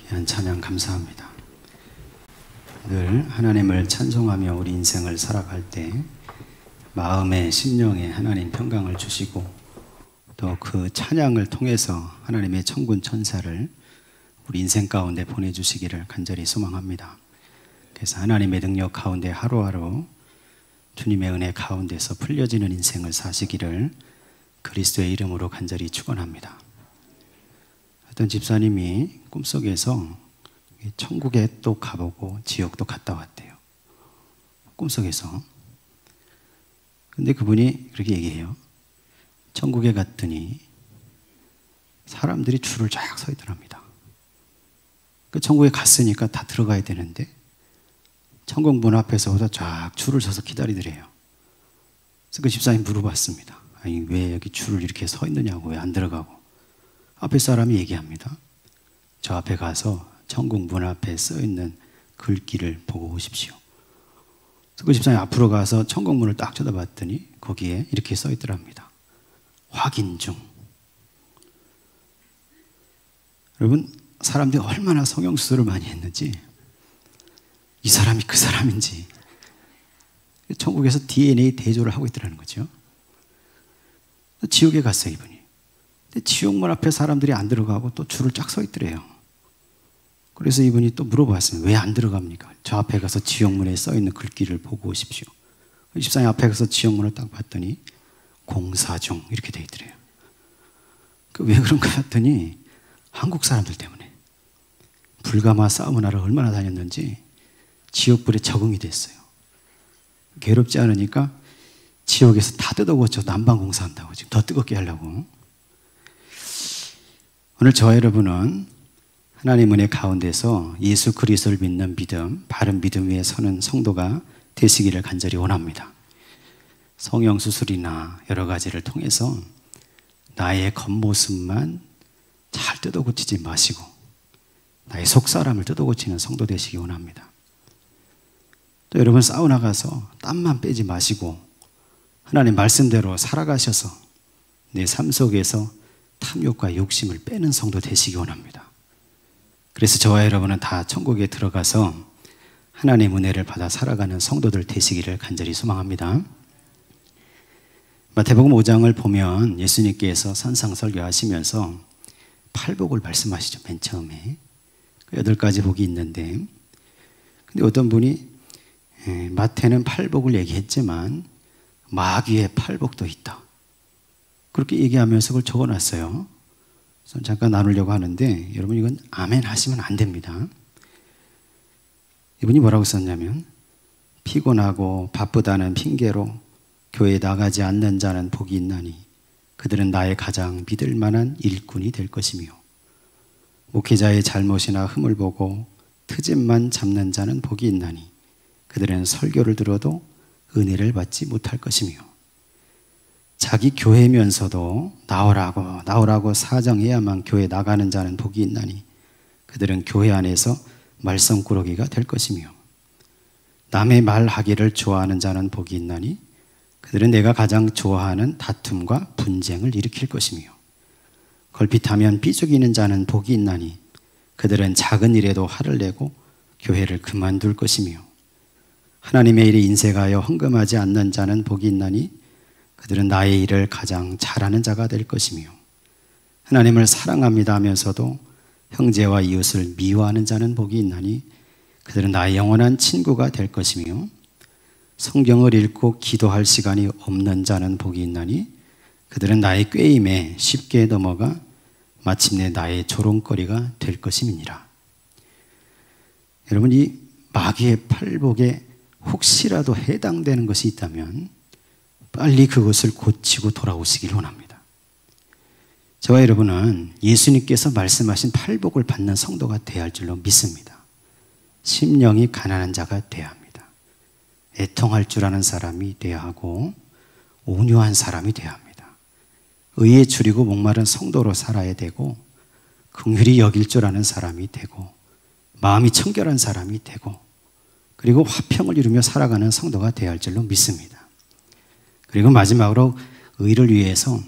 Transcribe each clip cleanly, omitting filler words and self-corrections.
귀한 찬양 감사합니다. 늘 하나님을 찬송하며 우리 인생을 살아갈 때 마음에 심령에 하나님 평강을 주시고 또 그 찬양을 통해서 하나님의 천군 천사를 우리 인생 가운데 보내주시기를 간절히 소망합니다. 그래서 하나님의 능력 가운데 하루하루 주님의 은혜 가운데서 풀려지는 인생을 사시기를 그리스도의 이름으로 간절히 축원합니다. 어떤 집사님이 꿈속에서 천국에 또 가보고 지옥도 갔다 왔대요. 꿈속에서. 근데 그분이 그렇게 얘기해요. 천국에 갔더니 사람들이 줄을 쫙 서 있더랍니다. 그 천국에 갔으니까 다 들어가야 되는데 천국 문 앞에서보다 쫙 줄을 서서 기다리더래요. 그래서 그 집사님 물어봤습니다. 아니 왜 여기 줄을 이렇게 서 있느냐고, 왜 안 들어가고. 앞에 사람이 얘기합니다. 저 앞에 가서 천국 문 앞에 써 있는 글귀를 보고 오십시오. 그래서 그 집사님 앞으로 가서 천국 문을 딱 쳐다봤더니 거기에 이렇게 써 있더랍니다. 확인 중. 여러분, 사람들이 얼마나 성형수술을 많이 했는지, 이 사람이 그 사람인지 천국에서 DNA 대조를 하고 있더라는 거죠. 지옥에 갔어요, 이분이. 근데 지옥문 앞에 사람들이 안 들어가고 또 줄을 쫙 서 있더래요. 그래서 이분이 또 물어봤습니다. 왜 안 들어갑니까? 저 앞에 가서 지옥문에 써 있는 글귀를 보고 오십시오. 집사님 앞에 가서 지옥문을 딱 봤더니 공사 중 이렇게 돼 있더래요. 왜 그런가 했더니 한국 사람들 때문에 불가마 싸움을 하러 얼마나 다녔는지 지옥불에 적응이 됐어요. 괴롭지 않으니까 지옥에서 다 뜯어고쳐 난방 공사한다고, 지금 더 뜨겁게 하려고. 오늘 저와 여러분은 하나님 은혜 가운데서 예수 그리스도를 믿는 믿음, 바른 믿음 위에 서는 성도가 되시기를 간절히 원합니다. 성형수술이나 여러 가지를 통해서 나의 겉모습만 잘 뜯어고치지 마시고 나의 속사람을 뜯어고치는 성도 되시기 원합니다. 또 여러분 사우나 가서 땀만 빼지 마시고 하나님 말씀대로 살아가셔서 내 삶 속에서 탐욕과 욕심을 빼는 성도 되시기 원합니다. 그래서 저와 여러분은 다 천국에 들어가서 하나님의 은혜를 받아 살아가는 성도들 되시기를 간절히 소망합니다. 마태복음 5장을 보면 예수님께서 산상설교하시면서 팔복을 말씀하시죠. 맨 처음에 8가지 복이 있는데, 근데 어떤 분이 마태는 팔복을 얘기했지만 마귀의 팔복도 있다, 그렇게 얘기하면서 그걸 적어놨어요. 그래서 잠깐 나누려고 하는데 여러분 이건 아멘 하시면 안 됩니다. 이분이 뭐라고 썼냐면, 피곤하고 바쁘다는 핑계로 교회에 나가지 않는 자는 복이 있나니 그들은 나의 가장 믿을 만한 일꾼이 될 것이며, 목회자의 잘못이나 흠을 보고 트집만 잡는 자는 복이 있나니 그들은 설교를 들어도 은혜를 받지 못할 것이며, 자기 교회면서도 나오라고 사정해야만 교회 나가는 자는 복이 있나니 그들은 교회 안에서 말썽꾸러기가 될 것이며, 남의 말하기를 좋아하는 자는 복이 있나니 그들은 내가 가장 좋아하는 다툼과 분쟁을 일으킬 것이며, 걸핏하면 삐죽이는 자는 복이 있나니 그들은 작은 일에도 화를 내고 교회를 그만둘 것이며, 하나님의 일에 인색하여 헌금하지 않는 자는 복이 있나니 그들은 나의 일을 가장 잘하는 자가 될 것이며, 하나님을 사랑합니다 하면서도 형제와 이웃을 미워하는 자는 복이 있나니 그들은 나의 영원한 친구가 될 것이며, 성경을 읽고 기도할 시간이 없는 자는 복이 있나니 그들은 나의 꾀임에 쉽게 넘어가 마침내 나의 조롱거리가 될 것임이니라. 여러분, 이 마귀의 팔복에 혹시라도 해당되는 것이 있다면 빨리 그것을 고치고 돌아오시길 원합니다. 저와 여러분은 예수님께서 말씀하신 팔복을 받는 성도가 되어야 할 줄로 믿습니다. 심령이 가난한 자가 되어야 합니다. 애통할 줄 아는 사람이 되어야 하고 온유한 사람이 되어야 합니다. 의에 줄이고 목마른 성도로 살아야 되고, 긍휼히 여길 줄 아는 사람이 되고, 마음이 청결한 사람이 되고, 그리고 화평을 이루며 살아가는 성도가 되어야 할 줄로 믿습니다. 그리고 마지막으로 의를 위해서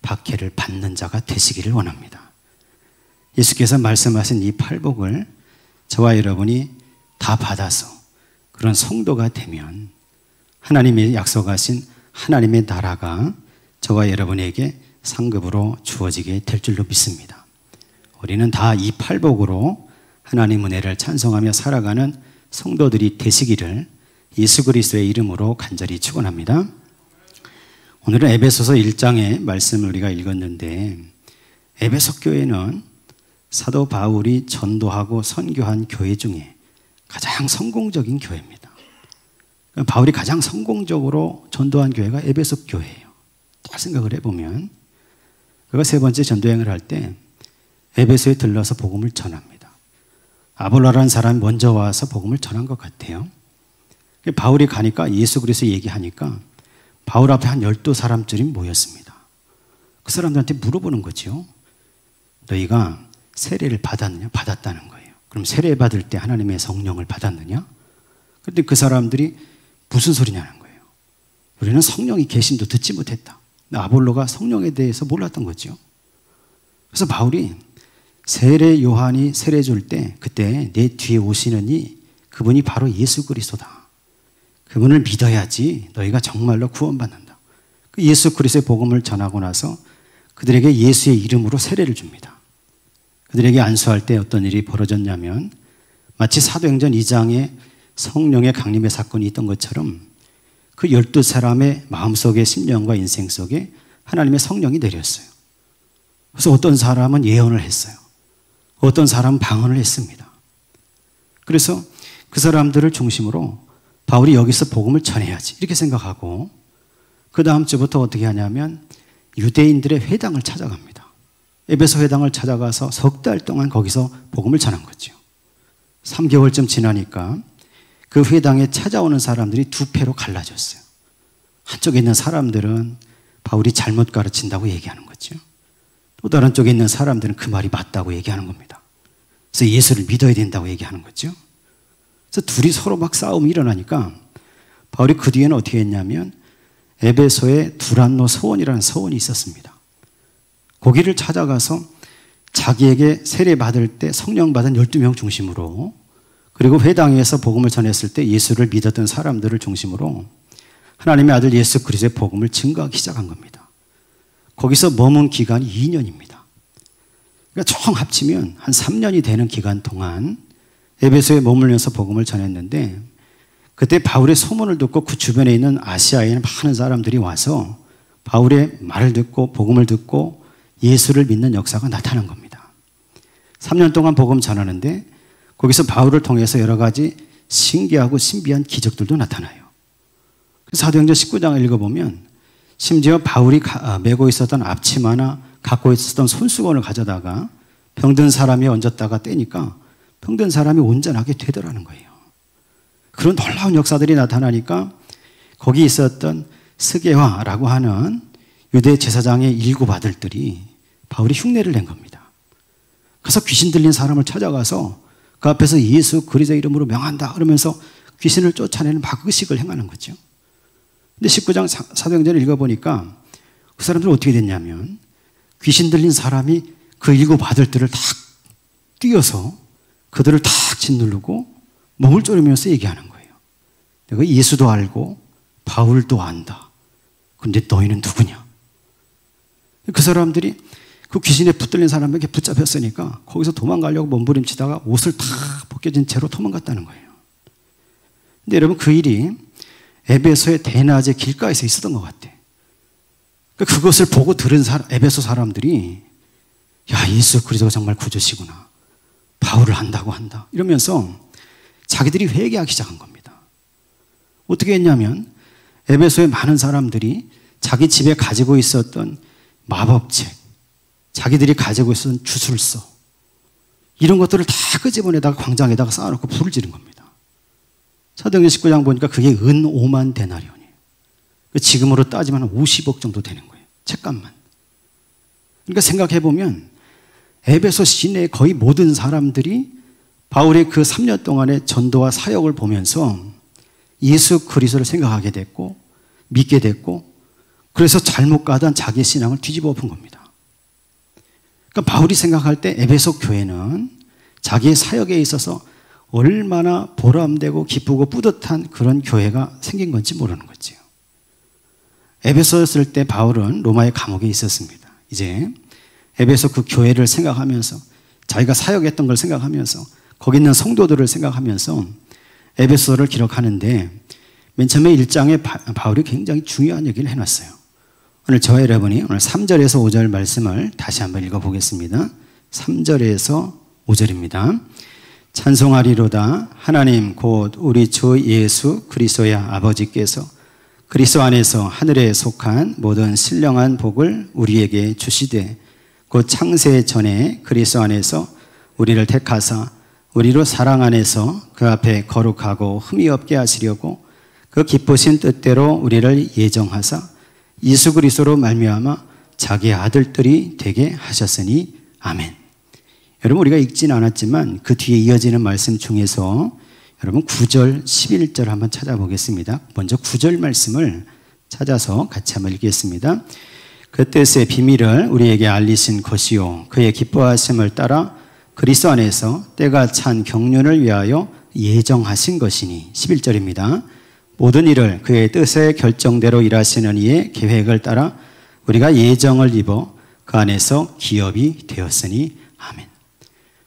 박해를 받는 자가 되시기를 원합니다. 예수께서 말씀하신 이 팔복을 저와 여러분이 다 받아서 그런 성도가 되면 하나님이 약속하신 하나님의 나라가 저와 여러분에게 상급으로 주어지게 될 줄로 믿습니다. 우리는 다 이 팔복으로 하나님 은혜를 찬송하며 살아가는 성도들이 되시기를 예수 그리스도의 이름으로 간절히 축원합니다. 오늘은 에베소서 1장의 말씀을 우리가 읽었는데, 에베소 교회는 사도 바울이 전도하고 선교한 교회 중에 가장 성공적인 교회입니다. 바울이 가장 성공적으로 전도한 교회가 에베소 교회예요. 딱 생각을 해보면 그가 세 번째 전도여행을 할 때 에베소에 들러서 복음을 전합니다. 아볼로라는 사람이 먼저 와서 복음을 전한 것 같아요. 바울이 가니까 예수 그리스도 얘기하니까 바울 앞에 한 12사람쯤이 모였습니다. 그 사람들한테 물어보는 거죠. 너희가 세례를 받았느냐? 받았다는 거예요. 그럼 세례 받을 때 하나님의 성령을 받았느냐? 그런데 그 사람들이 무슨 소리냐는 거예요. 우리는 성령이 계심도 듣지 못했다. 아볼로가 성령에 대해서 몰랐던 거죠. 그래서 바울이 세례 요한이 세례 줄 때 그때 내 뒤에 오시는 이 그분이 바로 예수 그리스도다. 그분을 믿어야지 너희가 정말로 구원받는다. 그 예수 그리스도의 복음을 전하고 나서 그들에게 예수의 이름으로 세례를 줍니다. 그들에게 안수할 때 어떤 일이 벌어졌냐면 마치 사도행전 2장에 성령의 강림의 사건이 있던 것처럼 그 12사람의 마음속에 심령과 인생 속에 하나님의 성령이 내렸어요. 그래서 어떤 사람은 예언을 했어요. 어떤 사람은 방언을 했습니다. 그래서 그 사람들을 중심으로 바울이 여기서 복음을 전해야지 이렇게 생각하고 그 다음 주부터 어떻게 하냐면 유대인들의 회당을 찾아갑니다. 에베소 회당을 찾아가서 석 달 동안 거기서 복음을 전한 거죠. 3개월쯤 지나니까 그 회당에 찾아오는 사람들이 두 패로 갈라졌어요. 한쪽에 있는 사람들은 바울이 잘못 가르친다고 얘기하는 거죠. 또 다른 쪽에 있는 사람들은 그 말이 맞다고 얘기하는 겁니다. 그래서 예수를 믿어야 된다고 얘기하는 거죠. 그래서 둘이 서로 막 싸움이 일어나니까 바울이 그 뒤에는 어떻게 했냐면 에베소에 두란노 서원이라는 서원이 있었습니다. 거기를 찾아가서 자기에게 세례 받을 때 성령 받은 12명 중심으로 그리고 회당에서 복음을 전했을 때 예수를 믿었던 사람들을 중심으로 하나님의 아들 예수 그리스도의 복음을 증거하기 시작한 겁니다. 거기서 머문 기간이 2년입니다. 그러니까 총 합치면 한 3년이 되는 기간 동안 에베소에 머물면서 복음을 전했는데 그때 바울의 소문을 듣고 그 주변에 있는 아시아에 있는 많은 사람들이 와서 바울의 말을 듣고 복음을 듣고 예수를 믿는 역사가 나타난 겁니다. 3년 동안 복음 전하는데 거기서 바울을 통해서 여러 가지 신기하고 신비한 기적들도 나타나요. 사도행전 19장을 읽어보면 심지어 바울이 메고 있었던 앞치마나 갖고 있었던 손수건을 가져다가 병든 사람이 얹었다가 떼니까 병든 사람이 온전하게 되더라는 거예요. 그런 놀라운 역사들이 나타나니까 거기 있었던 스게와라고 하는 유대 제사장의 일곱 아들들이 바울이 흉내를 낸 겁니다. 그래서 귀신 들린 사람을 찾아가서 그 앞에서 예수 그리스도 이름으로 명한다 그러면서 귀신을 쫓아내는 막의식을 행하는 거죠. 근데 19장 사도행전을 읽어보니까 그 사람들은 어떻게 됐냐면 귀신 들린 사람이 그 일곱 아들들을 탁 뛰어서 그들을 탁 짓누르고 몸을 조르면서 얘기하는 거예요. 내가 예수도 알고 바울도 안다. 근데 너희는 누구냐? 그 사람들이 그 귀신에 붙들린 사람에게 붙잡혔으니까 거기서 도망가려고 몸부림치다가 옷을 다 벗겨진 채로 도망갔다는 거예요. 근데 여러분 그 일이 에베소의 대낮에 길가에서 있었던 것 같아. 그것을 보고 들은 에베소 사람들이 야 예수 그리스도가 정말 구주시구나. 바울을 한다고 한다. 이러면서 자기들이 회개하기 시작한 겁니다. 어떻게 했냐면 에베소의 많은 사람들이 자기 집에 가지고 있었던 마법책, 자기들이 가지고 있었던 주술서 이런 것들을 다 끄집어내다가 광장에다가 쌓아놓고 불을 지른 겁니다. 사도행전 19장 보니까 그게 은 5만 데나리온이에요. 지금으로 따지면 한 50억 정도 되는 거예요. 책값만. 그러니까 생각해보면 에베소 시내 거의 모든 사람들이 바울의 그 3년 동안의 전도와 사역을 보면서 예수 그리스도를 생각하게 됐고 믿게 됐고 그래서 잘못 가던 자기 신앙을 뒤집어 엎은 겁니다. 그러니까 바울이 생각할 때 에베소 교회는 자기의 사역에 있어서 얼마나 보람되고 기쁘고 뿌듯한 그런 교회가 생긴 건지 모르는 거지요. 에베소였을 때 바울은 로마의 감옥에 있었습니다. 이제 에베소 그 교회를 생각하면서 자기가 사역했던 걸 생각하면서 거기 있는 성도들을 생각하면서 에베소를 기록하는데 맨 처음에 1장에 바울이 굉장히 중요한 얘기를 해놨어요. 오늘 저와 여러분이 오늘 3절에서 5절 말씀을 다시 한번 읽어보겠습니다. 3절에서 5절입니다. 찬송하리로다 하나님 곧 우리 주 예수 그리스도의 아버지께서 그리스도 안에서 하늘에 속한 모든 신령한 복을 우리에게 주시되 곧 창세 전에 그리스도 안에서 우리를 택하사 우리로 사랑 안에서 그 앞에 거룩하고 흠이 없게 하시려고 그 기쁘신 뜻대로 우리를 예정하사 예수 그리스도로 말미암아 자기 아들들이 되게 하셨으니 아멘. 여러분 우리가 읽지는 않았지만 그 뒤에 이어지는 말씀 중에서 여러분 9절 11절 한번 찾아보겠습니다. 먼저 9절 말씀을 찾아서 같이 한번 읽겠습니다. 그 뜻의 비밀을 우리에게 알리신 것이요 그의 기뻐하심을 따라 그리스도 안에서 때가 찬 경륜을 위하여 예정하신 것이니 11절입니다. 모든 일을 그의 뜻의 결정대로 일하시는 이의 계획을 따라 우리가 예정을 입어 그 안에서 기업이 되었으니 아멘.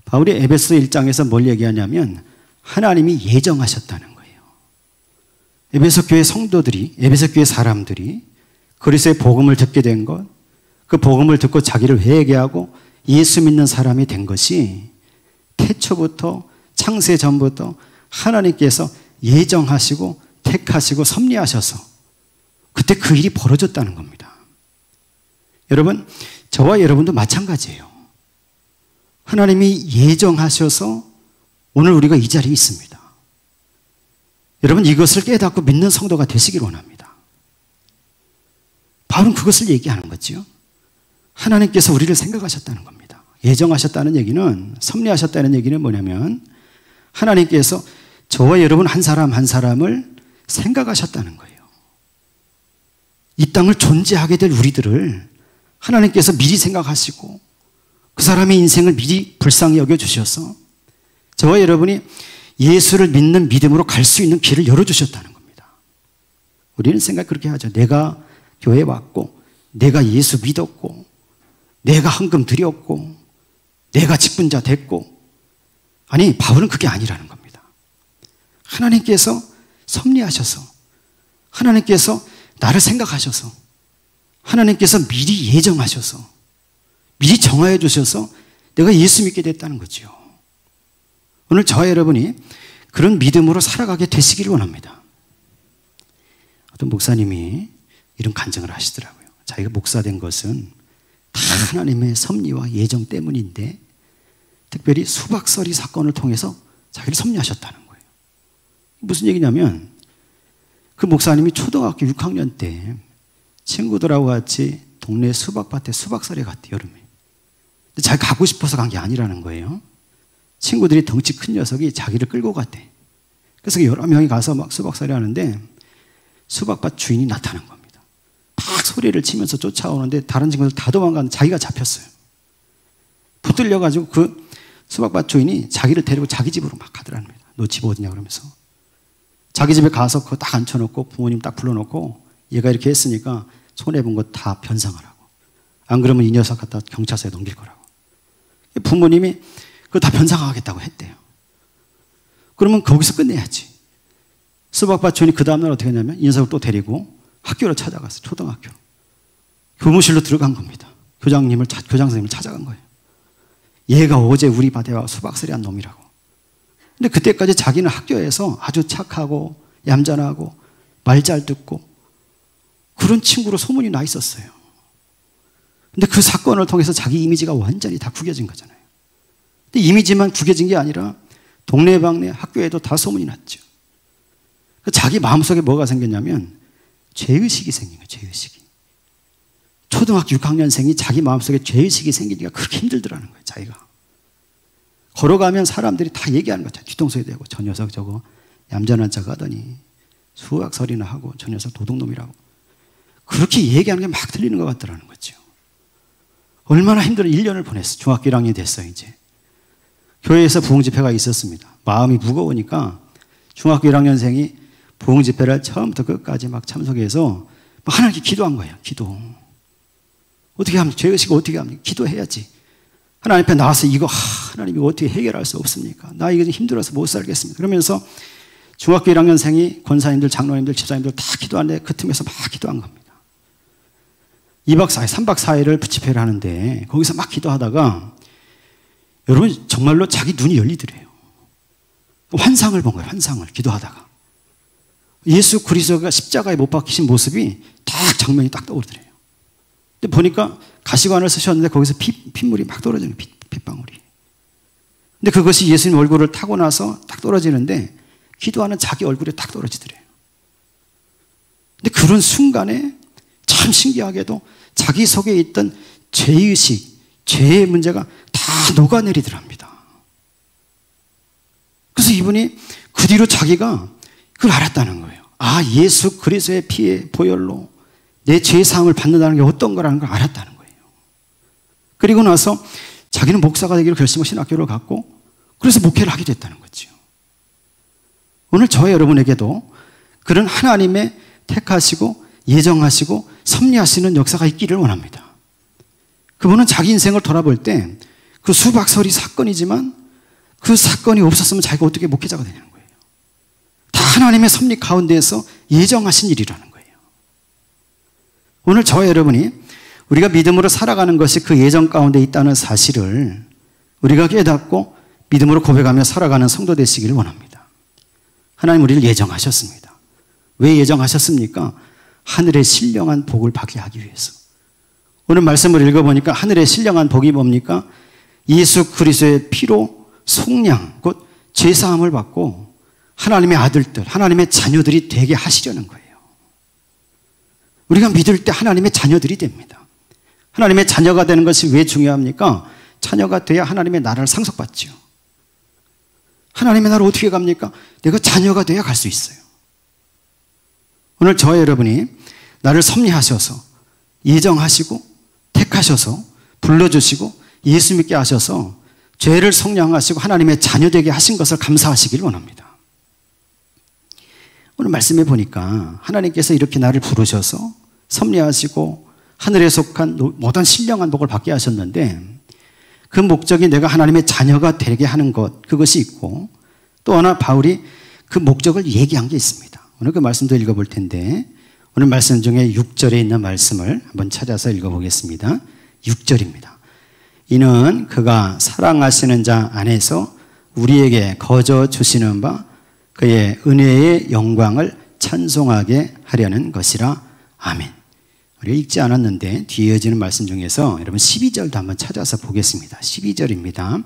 바울이 에베소 1장에서 뭘 얘기하냐면 하나님이 예정하셨다는 거예요. 에베소 교회 성도들이 에베소 교회 사람들이 그리스도의 복음을 듣게 된 것, 그 복음을 듣고 자기를 회개하고 예수 믿는 사람이 된 것이 태초부터 창세 전부터 하나님께서 예정하시고 택하시고 섭리하셔서 그때 그 일이 벌어졌다는 겁니다. 여러분 저와 여러분도 마찬가지예요. 하나님이 예정하셔서 오늘 우리가 이 자리에 있습니다. 여러분 이것을 깨닫고 믿는 성도가 되시길 원합니다. 바울은 그것을 얘기하는 거죠. 하나님께서 우리를 생각하셨다는 겁니다. 예정하셨다는 얘기는 섭리하셨다는 얘기는 뭐냐면 하나님께서 저와 여러분 한 사람 한 사람을 생각하셨다는 거예요. 이 땅을 존재하게 될 우리들을 하나님께서 미리 생각하시고 그 사람의 인생을 미리 불쌍히 여겨주셔서 저와 여러분이 예수를 믿는 믿음으로 갈 수 있는 길을 열어주셨다는 겁니다. 우리는 생각 그렇게 하죠. 내가 교회 왔고 내가 예수 믿었고 내가 헌금 드렸고 내가 직분자 됐고 아니 바울은 그게 아니라는 겁니다. 하나님께서 섭리하셔서 하나님께서 나를 생각하셔서 하나님께서 미리 예정하셔서 미리 정하여 주셔서 내가 예수 믿게 됐다는 거죠. 오늘 저와 여러분이 그런 믿음으로 살아가게 되시기를 원합니다. 어떤 목사님이 이런 간증을 하시더라고요. 자기가 목사 된 것은 다 하나님의 섭리와 예정 때문인데 특별히 수박서리 사건을 통해서 자기를 섭리하셨다는 거예요. 무슨 얘기냐면 그 목사님이 초등학교 6학년 때 친구들하고 같이 동네 수박밭에 수박서리에 갔대, 여름에. 근데 자기가 가고 싶어서 간 게 아니라는 거예요. 친구들이 덩치 큰 녀석이 자기를 끌고 갔대. 그래서 여러 명이 가서 막 수박서리 하는데 수박밭 주인이 나타난 겁니다. 막 소리를 치면서 쫓아오는데 다른 친구들 다 도망가는데 자기가 잡혔어요. 붙들려가지고 그 수박밭 주인이 자기를 데리고 자기 집으로 막 가더라는 겁니다. 너 집 어디냐 그러면서. 자기 집에 가서 그거 딱 앉혀놓고 부모님 딱 불러놓고 얘가 이렇게 했으니까 손해본 거 다 변상하라고. 안 그러면 이 녀석 갖다 경찰서에 넘길 거라고. 부모님이 그거 다 변상하겠다고 했대요. 그러면 거기서 끝내야지. 수박밭 주인이 그 다음날 어떻게 했냐면 이 녀석을 또 데리고 학교로 찾아갔어요. 초등학교. 교무실로 들어간 겁니다. 교장 선생님을 찾아간 거예요. 얘가 어제 우리 밭에 와 수박서리 한 놈이라고. 근데 그때까지 자기는 학교에서 아주 착하고 얌전하고 말 잘 듣고 그런 친구로 소문이 나 있었어요. 근데 그 사건을 통해서 자기 이미지가 완전히 다 구겨진 거잖아요. 근데 이미지만 구겨진 게 아니라 동네방네 학교에도 다 소문이 났죠. 자기 마음속에 뭐가 생겼냐면 죄의식이 생긴 거예요. 죄의식이. 초등학교 6학년생이 자기 마음속에 죄의식이 생기니까 그렇게 힘들더라는 거예요. 자기가. 걸어가면 사람들이 다 얘기하는 거죠. 뒤통수에 대고 저 녀석 저거 얌전한 척 하더니 수학설이나 하고 저 녀석 도둑놈이라고. 그렇게 얘기하는 게 막 들리는 것 같더라는 거죠. 얼마나 힘들어 1년을 보냈어. 중학교 1학년이 됐어 이제. 교회에서 부흥집회가 있었습니다. 마음이 무거우니까 중학교 1학년생이 부흥집회를 처음부터 끝까지 막 참석해서 막 하나님께 기도한 거예요. 기도. 어떻게 하면 죄의식 어떻게 합니까? 기도해야지. 하나님 앞에 나와서 하나님 이거 어떻게 해결할 수 없습니까? 나 이거 힘들어서 못 살겠습니다. 그러면서 중학교 1학년생이 권사님들, 장로님들, 집사님들 다 기도하는데 그 틈에서 막 기도한 겁니다. 2박 4일, 3박 4일을 집회를 하는데 거기서 막 기도하다가 여러분 정말로 자기 눈이 열리더래요. 환상을 본 거예요. 환상을 기도하다가 예수 그리스도가 십자가에 못 박히신 모습이 딱 장면이 딱 떠오르더래요. 근데 보니까 가시관을 쓰셨는데 거기서 핏물이 막 떨어지는 핏방울이. 근데 그것이 예수님 얼굴을 타고 나서 딱 떨어지는데 기도하는 자기 얼굴에 딱 떨어지더래요. 근데 그런 순간에 참 신기하게도 자기 속에 있던 죄의식, 죄의 문제가 다 녹아내리더랍니다. 그래서 이분이 그 뒤로 자기가 그걸 알았다는 거예요. 아, 예수 그리스도의 피의 보혈로 내 죄사함을 받는다는 게 어떤 거라는 걸 알았다는 거예요. 그리고 나서 자기는 목사가 되기로 결심하고 신학교를 갔고 그래서 목회를 하게 됐다는 거죠. 오늘 저와 여러분에게도 그런 하나님의 택하시고 예정하시고 섭리하시는 역사가 있기를 원합니다. 그분은 자기 인생을 돌아볼 때 그 수박설이 사건이지만 그 사건이 없었으면 자기가 어떻게 목회자가 되냐는 거예요. 다 하나님의 섭리 가운데에서 예정하신 일이라는 거예요. 오늘 저와 여러분이 우리가 믿음으로 살아가는 것이 그 예정 가운데 있다는 사실을 우리가 깨닫고 믿음으로 고백하며 살아가는 성도 되시기를 원합니다. 하나님 우리를 예정하셨습니다. 왜 예정하셨습니까? 하늘의 신령한 복을 받게 하기 위해서. 오늘 말씀을 읽어보니까 하늘의 신령한 복이 뭡니까? 예수 그리스도의 피로 속량, 곧 죄사함을 받고 하나님의 아들들, 하나님의 자녀들이 되게 하시려는 거예요. 우리가 믿을 때 하나님의 자녀들이 됩니다. 하나님의 자녀가 되는 것이 왜 중요합니까? 자녀가 돼야 하나님의 나라를 상속받죠. 하나님의 나라를 어떻게 갑니까? 내가 자녀가 돼야 갈 수 있어요. 오늘 저와 여러분이 나를 섭리하셔서 예정하시고 택하셔서 불러주시고 예수 믿게 하셔서 죄를 속량하시고 하나님의 자녀 되게 하신 것을 감사하시길 원합니다. 오늘 말씀해 보니까 하나님께서 이렇게 나를 부르셔서 섭리하시고 하늘에 속한 모든 신령한 복을 받게 하셨는데 그 목적이 내가 하나님의 자녀가 되게 하는 것, 그것이 있고 또 하나 바울이 그 목적을 얘기한 게 있습니다. 오늘 그 말씀도 읽어볼 텐데 오늘 말씀 중에 6절에 있는 말씀을 한번 찾아서 읽어보겠습니다. 6절입니다. 이는 그가 사랑하시는 자 안에서 우리에게 거저 주시는 바 그의 은혜의 영광을 찬송하게 하려는 것이라. 아멘. 우리가 읽지 않았는데 뒤에 이어지는 말씀 중에서 여러분 12절도 한번 찾아서 보겠습니다. 12절입니다.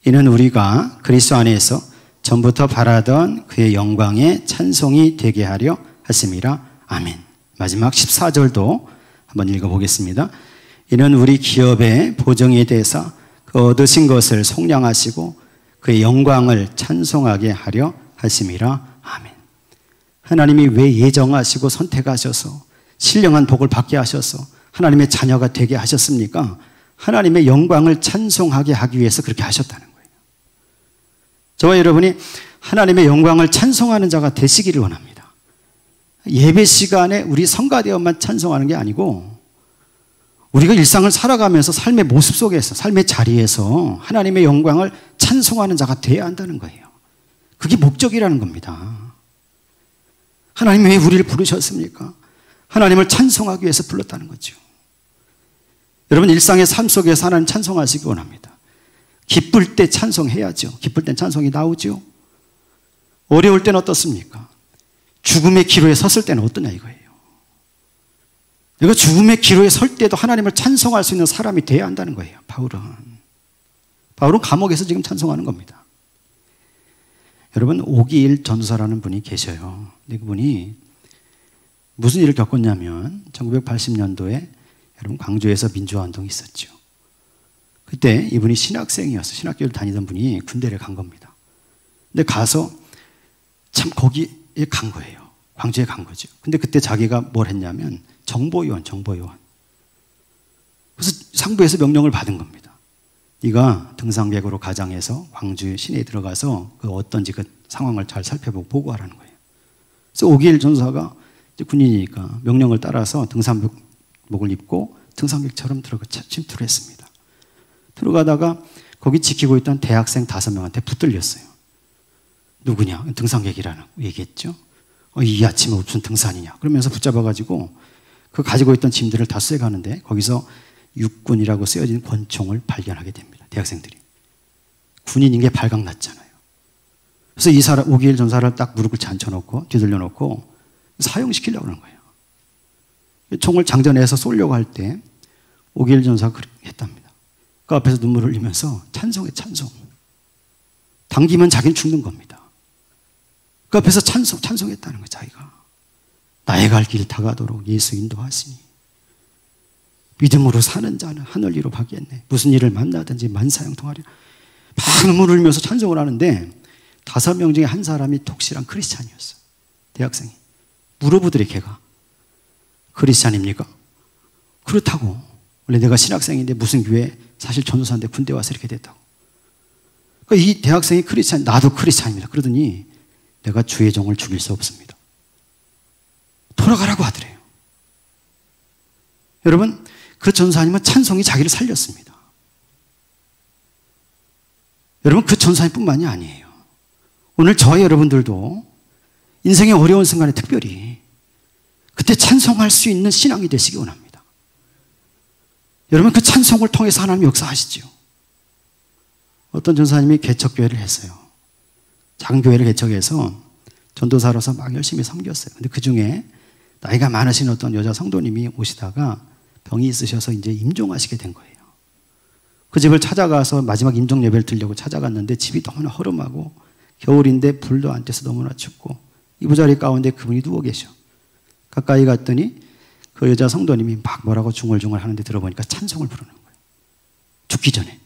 이는 우리가 그리스도 안에서 전부터 바라던 그의 영광의 찬송이 되게 하려 하심이라. 아멘. 마지막 14절도 한번 읽어보겠습니다. 이는 우리 기업의 보정이 되사 그 얻으신 것을 속량하시고 그의 영광을 찬송하게 하려 하심이라. 아멘. 하나님이 왜 예정하시고 선택하셔서 신령한 복을 받게 하셔서 하나님의 자녀가 되게 하셨습니까? 하나님의 영광을 찬송하게 하기 위해서 그렇게 하셨다는 거예요. 저와 여러분이 하나님의 영광을 찬송하는 자가 되시기를 원합니다. 예배 시간에 우리 성가대원만 찬송하는 게 아니고 우리가 일상을 살아가면서 삶의 모습 속에서 삶의 자리에서 하나님의 영광을 찬송하는 자가 되어야 한다는 거예요. 그게 목적이라는 겁니다. 하나님 왜 우리를 부르셨습니까? 하나님을 찬송하기 위해서 불렀다는 거죠. 여러분 일상의 삶 속에서 하나님 찬송하시기 원합니다. 기쁠 때 찬송해야죠. 기쁠 땐 찬송이 나오죠. 어려울 때는 어떻습니까? 죽음의 기로에 섰을 때는 어떠냐 이거예요. 내가 죽음의 기로에 설 때도 하나님을 찬송할 수 있는 사람이 돼야 한다는 거예요. 바울은 감옥에서 지금 찬송하는 겁니다. 여러분 오기일 전도사라는 분이 계셔요. 근데 그분이 무슨 일을 겪었냐면 1980년도에 여러분 광주에서 민주화운동이 있었죠. 그때 이분이 신학생이었어요. 신학교를 다니던 분이 군대를 간 겁니다. 근데 가서 참 거기에 간 거예요. 광주에 간 거죠. 근데 그때 자기가 뭘 했냐면 정보요원. 그래서 상부에서 명령을 받은 겁니다. 네가 등산객으로 가장해서 광주 시내에 들어가서 그 어떤지 그 상황을 잘 살펴보고 보고하라는 거예요. 그래서 오기일 전사가 이제 군인이니까 명령을 따라서 등산복을 입고 등산객처럼 침투를 했습니다. 들어가다가 거기 지키고 있던 대학생 5명한테 붙들렸어요. 누구냐? 등산객이라고 얘기했죠. 이 아침에 무슨 등산이냐? 그러면서 붙잡아가지고 그 가지고 있던 짐들을 다 쐬가는데 거기서 육군이라고 쓰여진 권총을 발견하게 됩니다. 대학생들이. 군인인 게 발각났잖아요. 그래서 이 사람, 오기일 전사를 딱 무릎을 앉혀놓고 뒤들려 놓고 사형시키려고 하는 거예요. 총을 장전해서 쏘려고 할 때 오기일 전사가 그렇게 했답니다. 그 앞에서 눈물을 흘리면서 찬송해, 찬송. 당기면 자기는 죽는 겁니다. 그 앞에서 찬송했다는 거예요, 자기가. 나의 갈 길 다가도록 예수 인도하시니 믿음으로 사는 자는 하늘 위로 가겠네. 무슨 일을 만나든지 만사형통하리라. 막 눈물을 흘리면서 찬송을 하는데 5명 중에 한 사람이 독실한 크리스찬이었어요. 대학생이. 물어보더래, 걔가. 크리스찬입니까? 그렇다고. 원래 내가 신학생인데 무슨 교회, 사실 전도사인데 군대 와서 이렇게 됐다고. 그러니까 이 대학생이 크리스찬, 나도 크리스찬입니다. 그러더니 내가 주의 종을 죽일 수 없습니다. 돌아가라고 하더래요. 여러분, 그 전사님은 찬송이 자기를 살렸습니다. 여러분, 그 전사님뿐만이 아니에요. 오늘 저와 여러분들도 인생의 어려운 순간에 특별히 그때 찬송할 수 있는 신앙이 되시기 원합니다. 여러분, 그 찬송을 통해서 하나님 역사하시죠. 어떤 전사님이 개척교회를 했어요. 작은 교회를 개척해서 전도사로서 막 열심히 섬겼어요. 근데 그 중에 나이가 많으신 어떤 여자 성도님이 오시다가 병이 있으셔서 이제 임종하시게 된 거예요. 그 집을 찾아가서 마지막 임종 예배를 드리려고 찾아갔는데 집이 너무나 허름하고 겨울인데 불도 안 떼서 너무나 춥고 이부자리 가운데 그분이 누워 계셔. 가까이 갔더니 그 여자 성도님이 막 뭐라고 중얼중얼 하는데 들어보니까 찬송을 부르는 거예요. 죽기 전에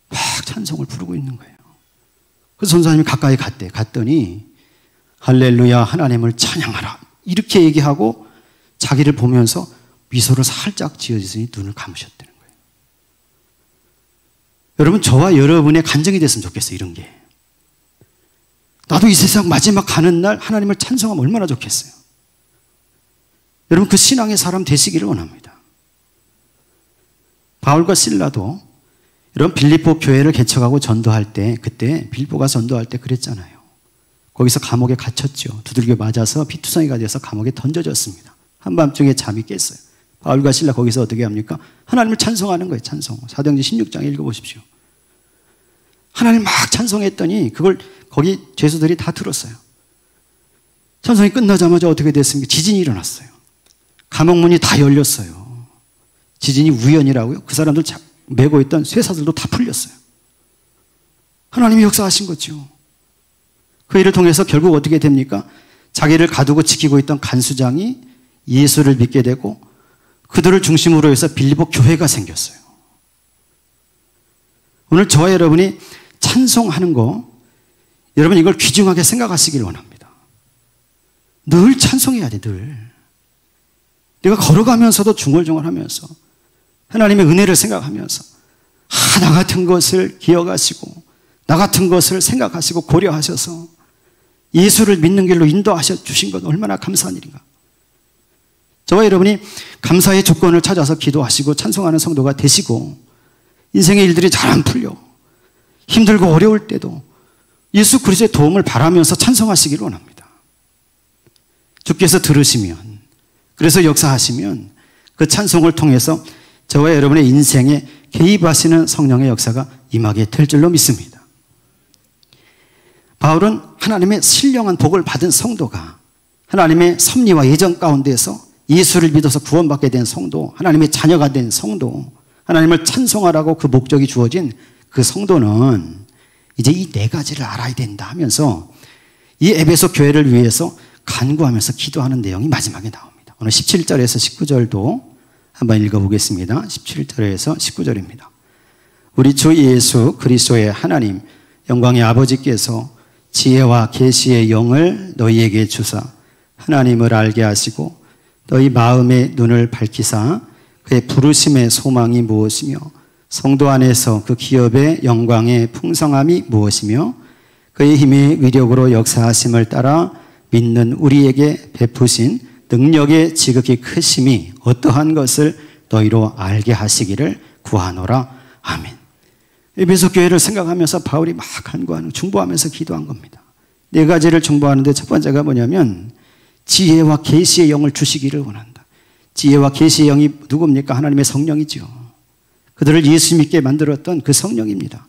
막 찬송을 부르고 있는 거예요. 그래서 전사님이 가까이 갔더니 할렐루야 하나님을 찬양하라 이렇게 얘기하고 자기를 보면서 미소를 살짝 지어주더니 눈을 감으셨다는 거예요. 여러분, 저와 여러분의 간증이 됐으면 좋겠어요. 이런 게. 나도 이 세상 마지막 가는 날 하나님을 찬송하면 얼마나 좋겠어요. 여러분, 그 신앙의 사람 되시기를 원합니다. 바울과 실라도 이런 빌립보 교회를 개척하고 전도할 때, 그때 빌립보가 전도할 때 그랬잖아요. 거기서 감옥에 갇혔죠. 두들겨 맞아서 피투성이가 돼서 감옥에 던져졌습니다. 한밤중에 잠이 깼어요. 바울과 실라 거기서 어떻게 합니까? 하나님을 찬송하는 거예요. 찬송. 사도행전 16장에 읽어보십시오. 하나님 막 찬송했더니 그걸 거기 죄수들이 다 들었어요. 찬송이 끝나자마자 어떻게 됐습니까? 지진이 일어났어요. 감옥문이 다 열렸어요. 지진이 우연이라고요? 그 사람들 메고 있던 쇠사슬도 다 풀렸어요. 하나님이 역사하신 거죠. 그 일을 통해서 결국 어떻게 됩니까? 자기를 가두고 지키고 있던 간수장이 예수를 믿게 되고 그들을 중심으로 해서 빌립보 교회가 생겼어요. 오늘 저와 여러분이 찬송하는 거, 여러분 이걸 귀중하게 생각하시길 원합니다. 늘 찬송해야 돼, 늘. 내가 걸어가면서도 중얼중얼하면서 하나님의 은혜를 생각하면서 나 같은 것을 기억하시고 나 같은 것을 생각하시고 고려하셔서 예수를 믿는 길로 인도하셔 주신 것 얼마나 감사한 일인가. 저와 여러분이 감사의 조건을 찾아서 기도하시고 찬송하는 성도가 되시고 인생의 일들이 잘 안 풀려 힘들고 어려울 때도 예수 그리스도의 도움을 바라면서 찬송하시기를 원합니다. 주께서 들으시면, 그래서 역사하시면 그 찬송을 통해서 저와 여러분의 인생에 개입하시는 성령의 역사가 임하게 될 줄로 믿습니다. 바울은 하나님의 신령한 복을 받은 성도가 하나님의 섭리와 예정 가운데서 예수를 믿어서 구원받게 된 성도, 하나님의 자녀가 된 성도, 하나님을 찬송하라고 그 목적이 주어진 그 성도는 이제 이 4가지를 알아야 된다 하면서 이 에베소 교회를 위해서 간구하면서 기도하는 내용이 마지막에 나옵니다. 오늘 17절에서 19절도 한번 읽어보겠습니다. 17절에서 19절입니다. 우리 주 예수 그리스도의 하나님 영광의 아버지께서 지혜와 계시의 영을 너희에게 주사 하나님을 알게 하시고 너희 마음의 눈을 밝히사 그의 부르심의 소망이 무엇이며 성도 안에서 그 기업의 영광의 풍성함이 무엇이며 그의 힘의 위력으로 역사하심을 따라 믿는 우리에게 베푸신 능력의 지극히 크심이 어떠한 것을 너희로 알게 하시기를 구하노라. 아멘. 에베소 교회를 생각하면서 바울이 막 간구하는, 중보하면서 기도한 겁니다. 네 가지를 중보하는데 첫 번째가 뭐냐면 지혜와 계시의 영을 주시기를 원한다. 지혜와 계시의 영이 누굽니까? 하나님의 성령이죠. 그들을 예수 믿게 만들었던 그 성령입니다.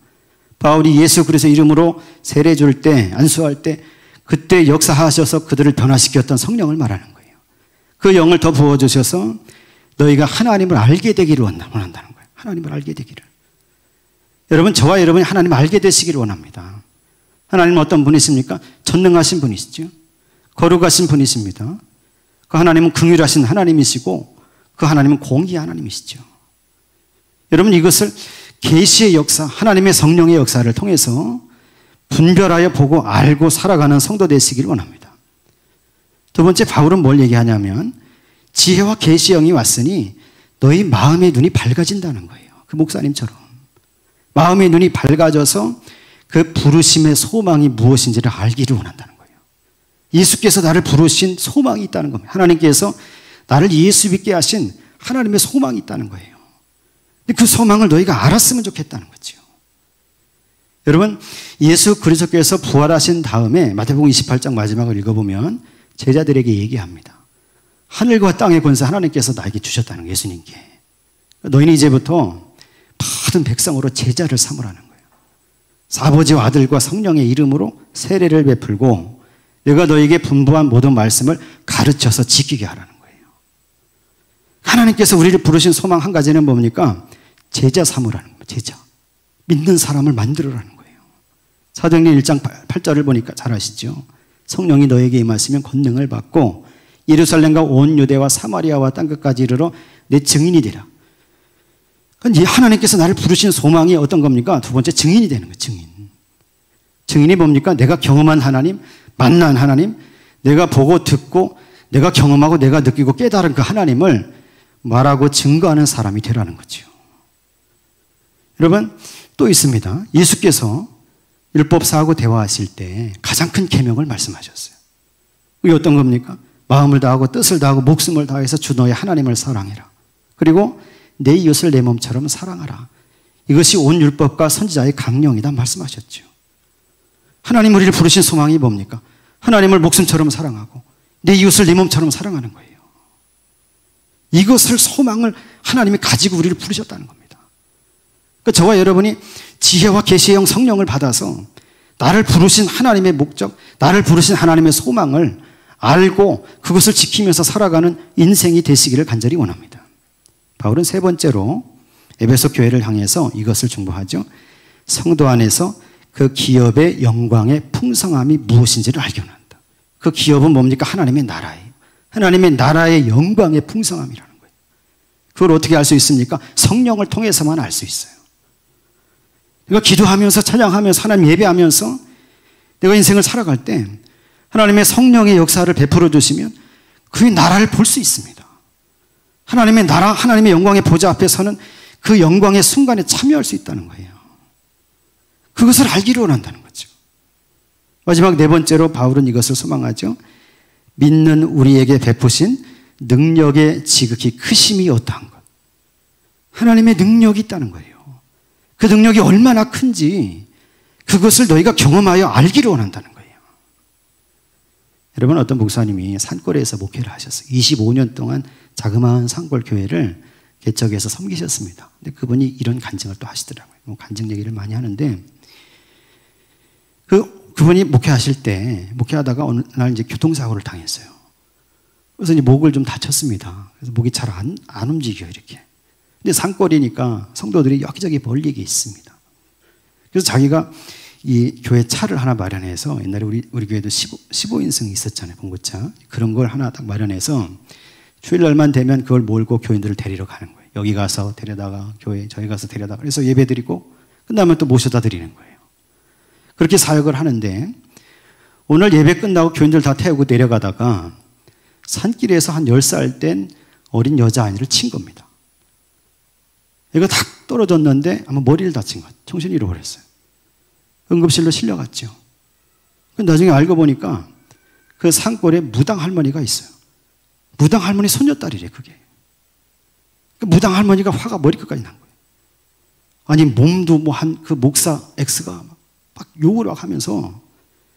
바울이 예수 그리스도 이름으로 세례 줄 때, 안수할 때 그때 역사하셔서 그들을 변화시켰던 성령을 말하는 거예요. 그 영을 더 부어주셔서 너희가 하나님을 알게 되기를 원한다는 거예요. 하나님을 알게 되기를. 여러분, 저와 여러분이 하나님을 알게 되시기를 원합니다. 하나님은 어떤 분이십니까? 전능하신 분이시죠. 거룩하신 분이십니다. 그 하나님은 긍휼하신 하나님이시고 그 하나님은 공의의 하나님이시죠. 여러분, 이것을 계시의 역사, 하나님의 성령의 역사를 통해서 분별하여 보고 알고 살아가는 성도 되시기를 원합니다. 두 번째, 바울은 뭘 얘기하냐면 지혜와 계시의 영이 왔으니 너희 마음의 눈이 밝아진다는 거예요. 그 목사님처럼 마음의 눈이 밝아져서 그 부르심의 소망이 무엇인지를 알기를 원한다는 거예요. 예수께서 나를 부르신 소망이 있다는 겁니다. 하나님께서 나를 예수 믿게 하신 하나님의 소망이 있다는 거예요. 그 소망을 너희가 알았으면 좋겠다는 거죠. 여러분, 예수 그리스도께서 부활하신 다음에 마태복음 28장 마지막을 읽어보면 제자들에게 얘기합니다. 하늘과 땅의 권세 하나님께서 나에게 주셨다는 거예요. 예수님께. 너희는 이제부터 모든 백성으로 제자를 삼으라는 거예요. 아버지와 아들과 성령의 이름으로 세례를 베풀고 내가 너희에게 분부한 모든 말씀을 가르쳐서 지키게 하라는 거예요. 하나님께서 우리를 부르신 소망 한 가지는 뭡니까? 제자 삼으라는 거예요. 제자. 믿는 사람을 만들어라는 거예요. 사도행전 1장 8절을 보니까 잘 아시죠? 성령이 너에게 임하시면 권능을 받고 예루살렘과 온 유대와 사마리아와 땅끝까지 이르러 내 증인이 되라. 하나님께서 나를 부르신 소망이 어떤 겁니까? 두 번째, 증인이 되는 거예요. 증인. 증인이 뭡니까? 내가 경험한 하나님, 만난 하나님, 내가 보고 듣고 내가 경험하고 내가 느끼고 깨달은 그 하나님을 말하고 증거하는 사람이 되라는 거죠. 여러분, 또 있습니다. 예수께서 율법사하고 대화하실 때 가장 큰 계명을 말씀하셨어요. 그게 어떤 겁니까? 마음을 다하고 뜻을 다하고 목숨을 다해서 주 너의 하나님을 사랑해라. 그리고 내 이웃을 내 몸처럼 사랑하라. 이것이 온 율법과 선지자의 강령이다 말씀하셨죠. 하나님 우리를 부르신 소망이 뭡니까? 하나님을 목숨처럼 사랑하고 내 이웃을 내 몸처럼 사랑하는 거예요. 이것을 소망을 하나님이 가지고 우리를 부르셨다는 겁니다. 그러니까 저와 여러분이 지혜와 계시의 영 성령을 받아서 나를 부르신 하나님의 목적, 나를 부르신 하나님의 소망을 알고 그것을 지키면서 살아가는 인생이 되시기를 간절히 원합니다. 바울은 세 번째로 에베소 교회를 향해서 이것을 중보하죠. 성도 안에서 그 기업의 영광의 풍성함이 무엇인지를 알게 원한다. 그 기업은 뭡니까? 하나님의 나라예요. 하나님의 나라의 영광의 풍성함이라는 거예요. 그걸 어떻게 알 수 있습니까? 성령을 통해서만 알 수 있어요. 내가 기도하면서 찬양하면서 하나님 예배하면서 내가 인생을 살아갈 때 하나님의 성령의 역사를 베풀어 주시면 그의 나라를 볼 수 있습니다. 하나님의 나라, 하나님의 영광의 보좌 앞에 서는 그 영광의 순간에 참여할 수 있다는 거예요. 그것을 알기를 원한다는 거죠. 마지막 네 번째로 바울은 이것을 소망하죠. 믿는 우리에게 베푸신 능력의 지극히 크심이 어떠한 것. 하나님의 능력이 있다는 거예요. 그 능력이 얼마나 큰지 그것을 너희가 경험하여 알기를 원한다는 거예요. 여러분, 어떤 목사님이 산골에서 목회를 하셨어요. 25년 동안 자그마한 산골 교회를 개척해서 섬기셨습니다. 근데 그분이 이런 간증을 또 하시더라고요. 간증 얘기를 많이 하는데 그분이 목회하다가 어느 날 이제 교통사고를 당했어요. 그래서 이제 목을 좀 다쳤습니다. 그래서 목이 잘 안 움직여요, 이렇게. 근데 산골이니까 성도들이 여기저기 멀리게 있습니다. 그래서 자기가 이 교회 차를 하나 마련해서 옛날에 우리 교회도 15인승 있었잖아요, 봉고차. 그런 걸 하나 딱 마련해서 주일날만 되면 그걸 몰고 교인들을 데리러 가는 거예요. 여기 가서 데려다가 교회, 저희 가서 데려다가 그래서 예배 드리고 끝나면 또 모셔다 드리는 거예요. 그렇게 사역을 하는데 오늘 예배 끝나고 교인들 다 태우고 내려가다가 산길에서 한 10살 된 어린 여자아이를 친 겁니다. 얘가 탁 떨어졌는데 아마 머리를 다친 것 같아요. 정신이 잃어버렸어요. 응급실로 실려갔죠. 나중에 알고 보니까 그 산골에 무당 할머니가 있어요. 무당 할머니 손녀딸이래, 그게. 그 무당 할머니가 화가 머리끝까지 난 거예요. 아니, 몸도 뭐 그 목사 X가 막 욕을 막 하면서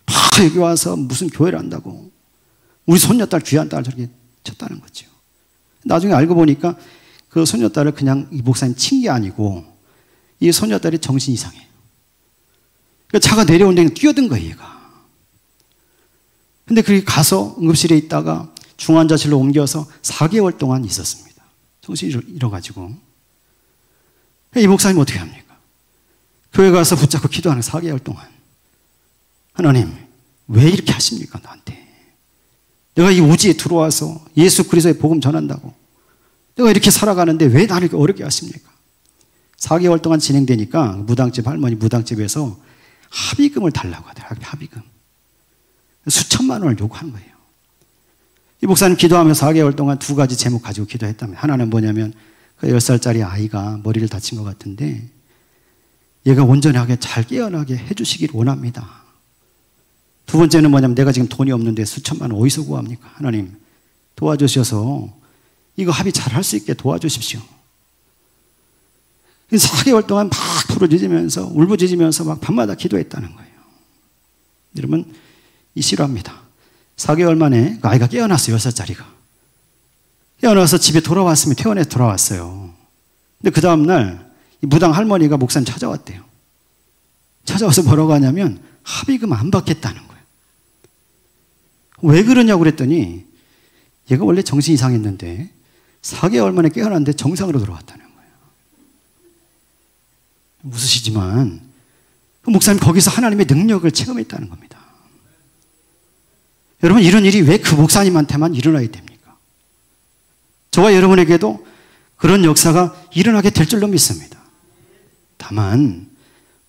막 여기 와서 무슨 교회를 한다고. 우리 손녀딸, 귀한 딸 저렇게 쳤다는 거죠. 나중에 알고 보니까 그 손녀딸을 그냥 이 목사님 친 게 아니고 이 손녀딸이 정신 이상해요. 그러니까 차가 내려오는데 뛰어든 거예요, 얘가. 근데 그게 가서 응급실에 있다가 중환자실로 옮겨서 4개월 동안 있었습니다. 정신이 잃어가지고. 이 목사님 어떻게 합니까? 교회 가서 붙잡고 기도하는 4개월 동안. 하나님, 왜 이렇게 하십니까, 나한테? 내가 이 우지에 들어와서 예수 그리스도의 복음 전한다고. 내가 이렇게 살아가는데 왜 나를 이렇게 어렵게 하십니까? 4개월 동안 진행되니까 무당집 할머니 무당집에서 합의금을 달라고 하더라고요. 합의금. 수천만 원을 요구하는 거예요. 이 목사님 기도하면서 4개월 동안 2가지 제목 가지고 기도했다면, 하나는 뭐냐면 그 10살짜리 아이가 머리를 다친 것 같은데 얘가 온전하게 잘 깨어나게 해주시길 원합니다. 2번째는 뭐냐면 내가 지금 돈이 없는데 수천만 원 어디서 구합니까? 하나님 도와주셔서 이거 합의 잘 할 수 있게 도와주십시오. 4개월 동안 막 부르짖으면서 울부짖으면서 막 밤마다 기도했다는 거예요. 여러분, 이 실화입니다. 4개월 만에 그 아이가 깨어났어요. 6살짜리가. 깨어나서 집에 돌아왔으면 퇴원해서 돌아왔어요. 근데 그 다음날 이 무당 할머니가 목사님 찾아왔대요. 찾아와서 뭐라고 하냐면 합의금 안 받겠다는 거예요. 왜 그러냐고 그랬더니 얘가 원래 정신이 이상했는데 4개월 만에 깨어났는데 정상으로 돌아왔다는 거예요. 웃으시지만 그 목사님 거기서 하나님의 능력을 체험했다는 겁니다. 여러분, 이런 일이 왜 그 목사님한테만 일어나야 됩니까? 저와 여러분에게도 그런 역사가 일어나게 될 줄로 믿습니다. 다만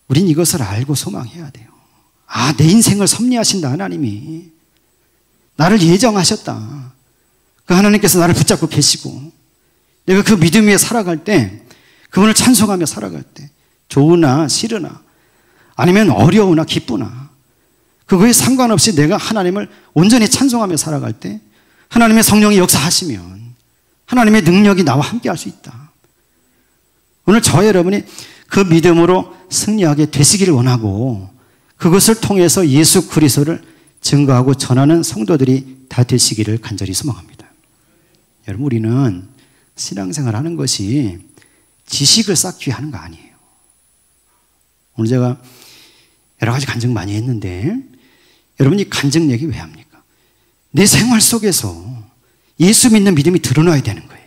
우린 이것을 알고 소망해야 돼요. 아, 내 인생을 섭리하신다 하나님이. 나를 예정하셨다. 그 하나님께서 나를 붙잡고 계시고 내가 그 믿음 위에 살아갈 때, 그분을 찬송하며 살아갈 때, 좋으나 싫으나 아니면 어려우나 기쁘나 그거에 상관없이 내가 하나님을 온전히 찬송하며 살아갈 때 하나님의 성령이 역사하시면 하나님의 능력이 나와 함께 할 수 있다. 오늘 저와 여러분이 그 믿음으로 승리하게 되시기를 원하고 그것을 통해서 예수 그리스도를 증거하고 전하는 성도들이 다 되시기를 간절히 소망합니다. 여러분, 우리는 신앙생활 하는 것이 지식을 쌓기 위해 하는 거 아니에요. 오늘 제가 여러 가지 간증 많이 했는데 여러분, 이 간증 얘기 왜 합니까? 내 생활 속에서 예수 믿는 믿음이 드러나야 되는 거예요.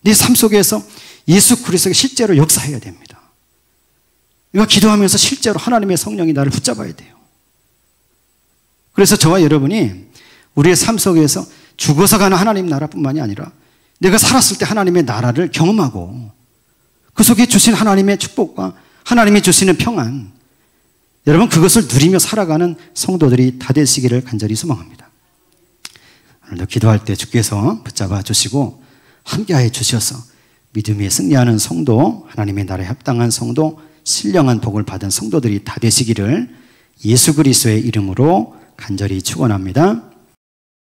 내 삶 속에서 예수 그리스도가 실제로 역사해야 됩니다. 내가 기도하면서 실제로 하나님의 성령이 나를 붙잡아야 돼요. 그래서 저와 여러분이 우리의 삶 속에서 죽어서 가는 하나님 나라뿐만이 아니라 내가 살았을 때 하나님의 나라를 경험하고 그 속에 주신 하나님의 축복과 하나님이 주시는 평안, 여러분 그것을 누리며 살아가는 성도들이 다 되시기를 간절히 소망합니다. 오늘도 기도할 때 주께서 붙잡아 주시고 함께하여 주셔서 믿음 위에 승리하는 성도, 하나님의 나라에 합당한 성도, 신령한 복을 받은 성도들이 다 되시기를 예수 그리스도의 이름으로 간절히 축원합니다.